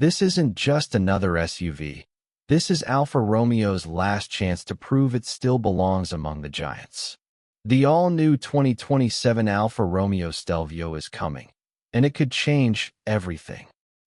This isn't just another SUV. This is Alfa Romeo's last chance to prove it still belongs among the giants. The all-new 2027 Alfa Romeo Stelvio is coming, and it could change everything.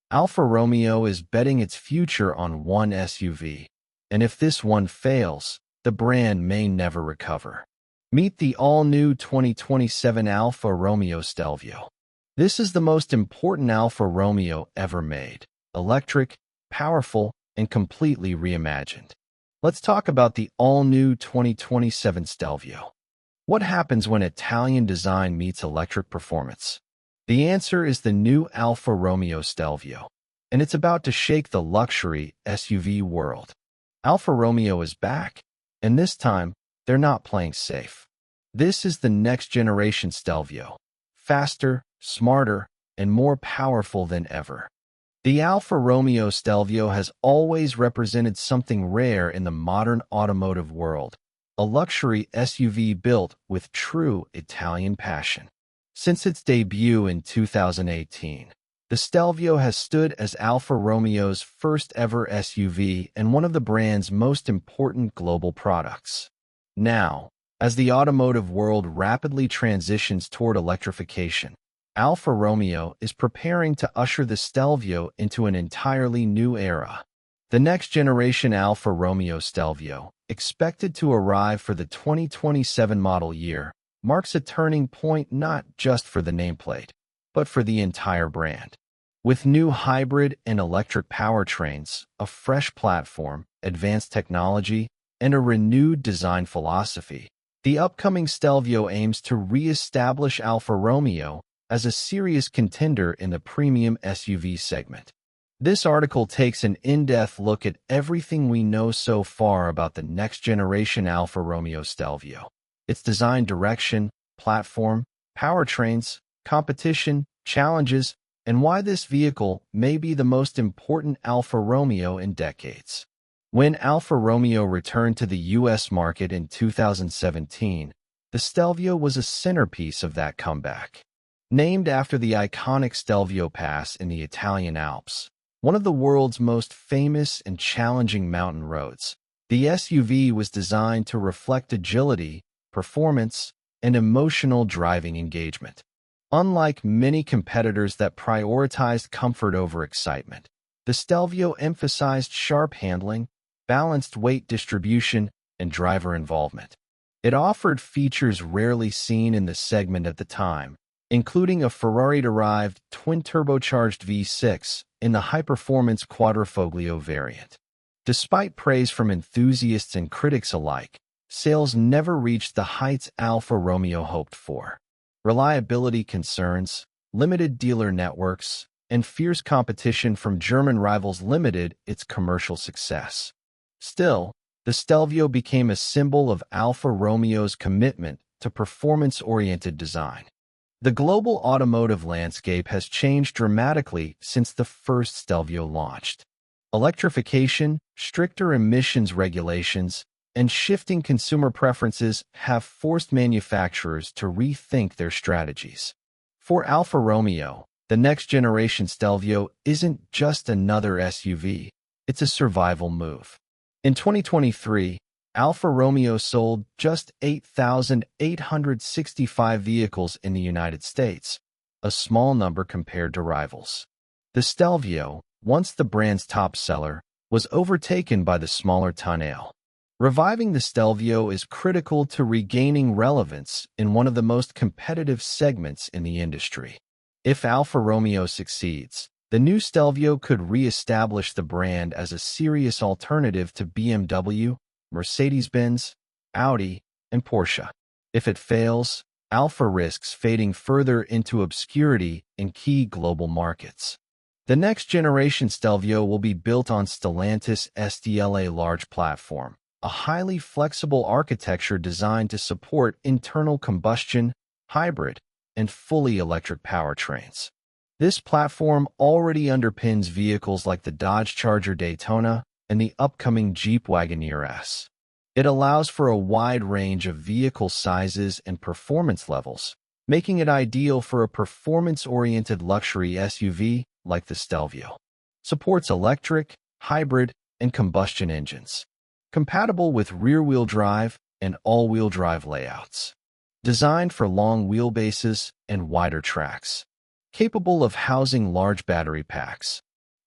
Alfa Romeo is betting its future on one SUV, and if this one fails, the brand may never recover. Meet the all-new 2027 Alfa Romeo Stelvio. This is the most important Alfa Romeo ever made. Electric, powerful, and completely reimagined. Let's talk about the all-new 2027 Stelvio. What happens when Italian design meets electric performance? The answer is the new Alfa Romeo Stelvio, and it's about to shake the luxury SUV world. Alfa Romeo is back, and this time, they're not playing safe. This is the next-generation Stelvio, faster, smarter, and more powerful than ever. The Alfa Romeo Stelvio has always represented something rare in the modern automotive world, a luxury SUV built with true Italian passion. Since its debut in 2018, the Stelvio has stood as Alfa Romeo's first-ever SUV and one of the brand's most important global products. Now, as the automotive world rapidly transitions toward electrification, Alfa Romeo is preparing to usher the Stelvio into an entirely new era. The next-generation Alfa Romeo Stelvio, expected to arrive for the 2027 model year, marks a turning point not just for the nameplate, but for the entire brand. With new hybrid and electric powertrains, a fresh platform, advanced technology, and a renewed design philosophy, the upcoming Stelvio aims to re-establish Alfa Romeo as a serious contender in the premium SUV segment. This article takes an in-depth look at everything we know so far about the next-generation Alfa Romeo Stelvio, its design direction, platform, powertrains, competition, challenges, and why this vehicle may be the most important Alfa Romeo in decades. When Alfa Romeo returned to the U.S. market in 2017, the Stelvio was a centerpiece of that comeback. Named after the iconic Stelvio Pass in the Italian Alps, one of the world's most famous and challenging mountain roads, the SUV was designed to reflect agility, performance, and emotional driving engagement. Unlike many competitors that prioritized comfort over excitement, the Stelvio emphasized sharp handling, balanced weight distribution, and driver involvement. It offered features rarely seen in the segment at the time, including a Ferrari-derived twin-turbocharged V6 in the high-performance Quadrifoglio variant. Despite praise from enthusiasts and critics alike, sales never reached the heights Alfa Romeo hoped for. Reliability concerns, limited dealer networks, and fierce competition from German rivals limited its commercial success. Still, the Stelvio became a symbol of Alfa Romeo's commitment to performance-oriented design. The global automotive landscape has changed dramatically since the first Stelvio launched. Electrification, stricter emissions regulations, and shifting consumer preferences have forced manufacturers to rethink their strategies. For Alfa Romeo, the next-generation Stelvio isn't just another SUV, it's a survival move. In 2023, Alfa Romeo sold just 8,865 vehicles in the United States, a small number compared to rivals. The Stelvio, once the brand's top seller, was overtaken by the smaller Tonale. Reviving the Stelvio is critical to regaining relevance in one of the most competitive segments in the industry. If Alfa Romeo succeeds, the new Stelvio could re-establish the brand as a serious alternative to BMW, Mercedes-Benz, Audi, and Porsche. If it fails, Alfa risks fading further into obscurity in key global markets. The next-generation Stelvio will be built on Stellantis SDLA large platform, a highly flexible architecture designed to support internal combustion, hybrid, and fully electric powertrains. This platform already underpins vehicles like the Dodge Charger Daytona and the upcoming Jeep Wagoneer S. It allows for a wide range of vehicle sizes and performance levels, making it ideal for a performance-oriented luxury SUV like the Stelvio. Supports electric, hybrid, and combustion engines. Compatible with rear-wheel drive and all-wheel drive layouts. Designed for long wheelbases and wider tracks. Capable of housing large battery packs.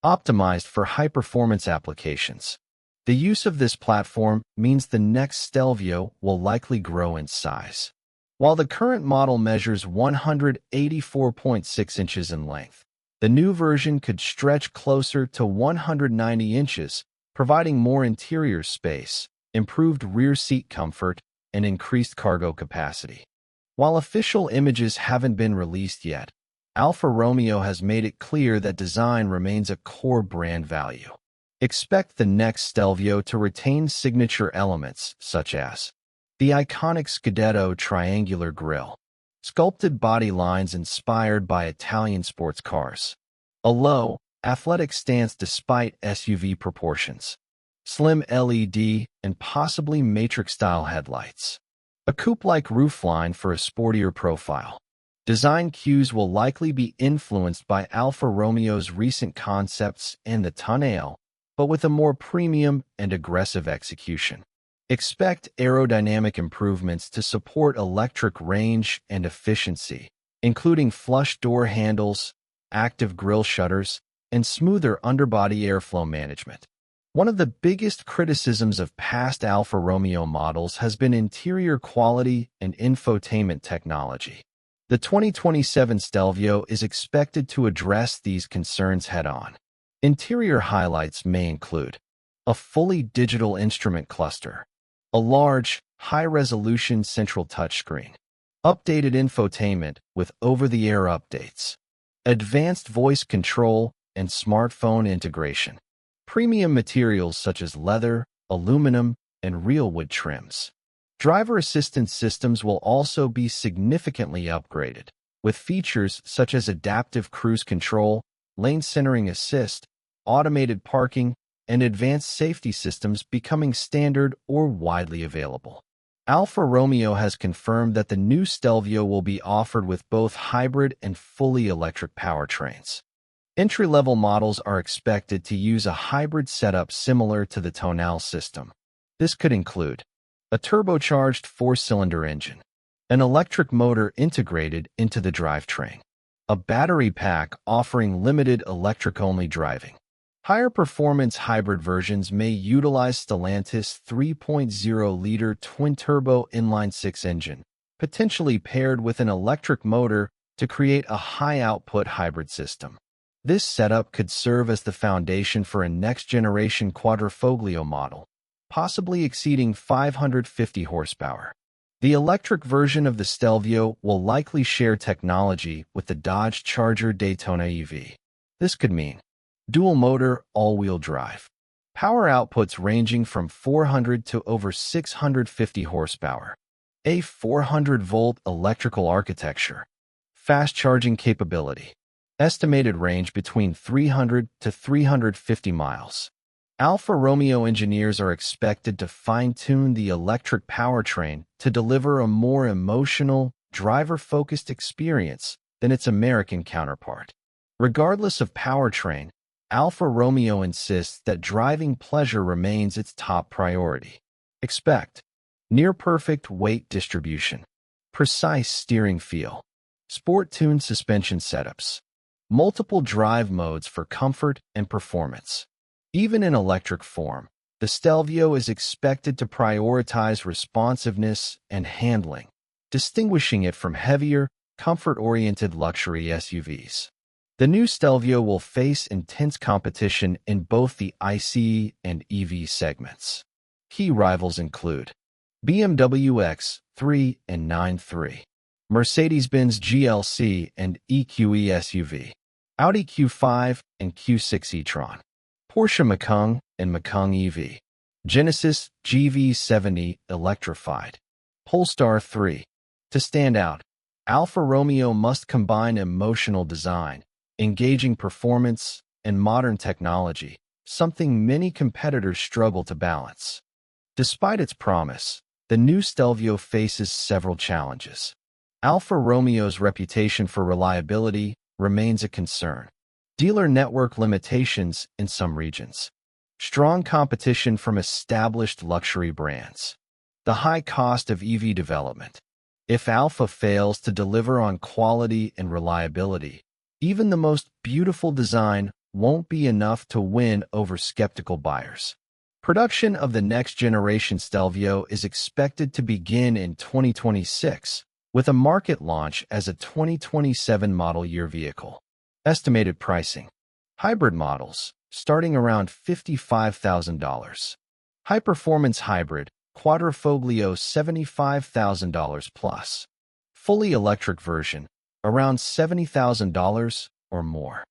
Optimized for high-performance applications. The use of this platform means the next Stelvio will likely grow in size. While the current model measures 184.6 inches in length, the new version could stretch closer to 190 inches, providing more interior space, improved rear seat comfort, and increased cargo capacity. While official images haven't been released yet, Alfa Romeo has made it clear that design remains a core brand value. Expect the next Stelvio to retain signature elements such as the iconic Scudetto triangular grille, sculpted body lines inspired by Italian sports cars, a low, athletic stance despite SUV proportions, slim LED and possibly matrix-style headlights, a coupe-like roofline for a sportier profile. Design cues will likely be influenced by Alfa Romeo's recent concepts and the tonale, but with a more premium and aggressive execution. Expect aerodynamic improvements to support electric range and efficiency, including flush door handles, active grille shutters, and smoother underbody airflow management. One of the biggest criticisms of past Alfa Romeo models has been interior quality and infotainment technology. The 2027 Stelvio is expected to address these concerns head-on. Interior highlights may include a fully digital instrument cluster, a large, high-resolution central touchscreen, updated infotainment with over-the-air updates, advanced voice control and smartphone integration, premium materials such as leather, aluminum, and real wood trims. Driver assistance systems will also be significantly upgraded, with features such as adaptive cruise control, lane centering assist, automated parking, and advanced safety systems becoming standard or widely available. Alfa Romeo has confirmed that the new Stelvio will be offered with both hybrid and fully electric powertrains. Entry-level models are expected to use a hybrid setup similar to the tonale system. This could include a turbocharged four-cylinder engine, an electric motor integrated into the drivetrain, a battery pack offering limited electric-only driving. Higher performance hybrid versions may utilize Stellantis' 3.0-liter twin-turbo inline-six engine, potentially paired with an electric motor to create a high-output hybrid system. This setup could serve as the foundation for a next-generation Quadrifoglio model, possibly exceeding 550 horsepower. The electric version of the Stelvio will likely share technology with the Dodge Charger Daytona EV. This could mean dual-motor, all-wheel drive, power outputs ranging from 400 to over 650 horsepower, a 400-volt electrical architecture, fast charging capability, estimated range between 300 to 350 miles. Alfa Romeo engineers are expected to fine-tune the electric powertrain to deliver a more emotional, driver-focused experience than its American counterpart. Regardless of powertrain, Alfa Romeo insists that driving pleasure remains its top priority. Expect near-perfect weight distribution, precise steering feel, sport-tuned suspension setups, multiple drive modes for comfort and performance. Even in electric form, the Stelvio is expected to prioritize responsiveness and handling, distinguishing it from heavier, comfort-oriented luxury SUVs. The new Stelvio will face intense competition in both the ICE and EV segments. Key rivals include BMW X3 and 9/3, Mercedes-Benz GLC and EQE SUV, Audi Q5 and Q6 e-tron, Porsche Macan and Macan EV, Genesis GV70 electrified, Polestar 3. To stand out, Alfa Romeo must combine emotional design, engaging performance, and modern technology, something many competitors struggle to balance. Despite its promise, the new Stelvio faces several challenges. Alfa Romeo's reputation for reliability remains a concern. dealer network limitations in some regions, strong competition from established luxury brands, the high cost of EV development. If Alfa fails to deliver on quality and reliability, even the most beautiful design won't be enough to win over skeptical buyers. Production of the next-generation Stelvio is expected to begin in 2026, with a market launch as a 2027 model year vehicle. Estimated pricing. Hybrid models, starting around $55,000. High-performance hybrid, Quadrifoglio $75,000 plus. Fully electric version, around $70,000 or more.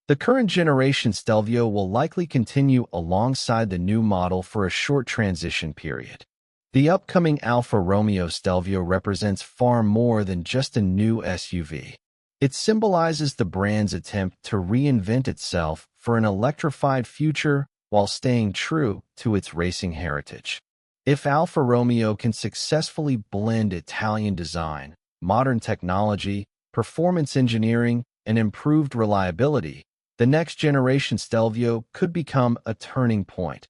The current generation Stelvio will likely continue alongside the new model for a short transition period. The upcoming Alfa Romeo Stelvio represents far more than just a new SUV. It symbolizes the brand's attempt to reinvent itself for an electrified future while staying true to its racing heritage. If Alfa Romeo can successfully blend Italian design, modern technology, performance engineering, and improved reliability, the next generation Stelvio could become a turning point,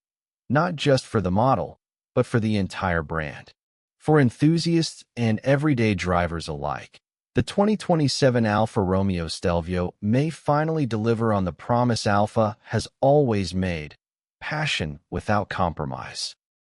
not just for the model, but for the entire brand. For enthusiasts and everyday drivers alike, the 2027 Alfa Romeo Stelvio may finally deliver on the promise Alfa has always made: passion without compromise.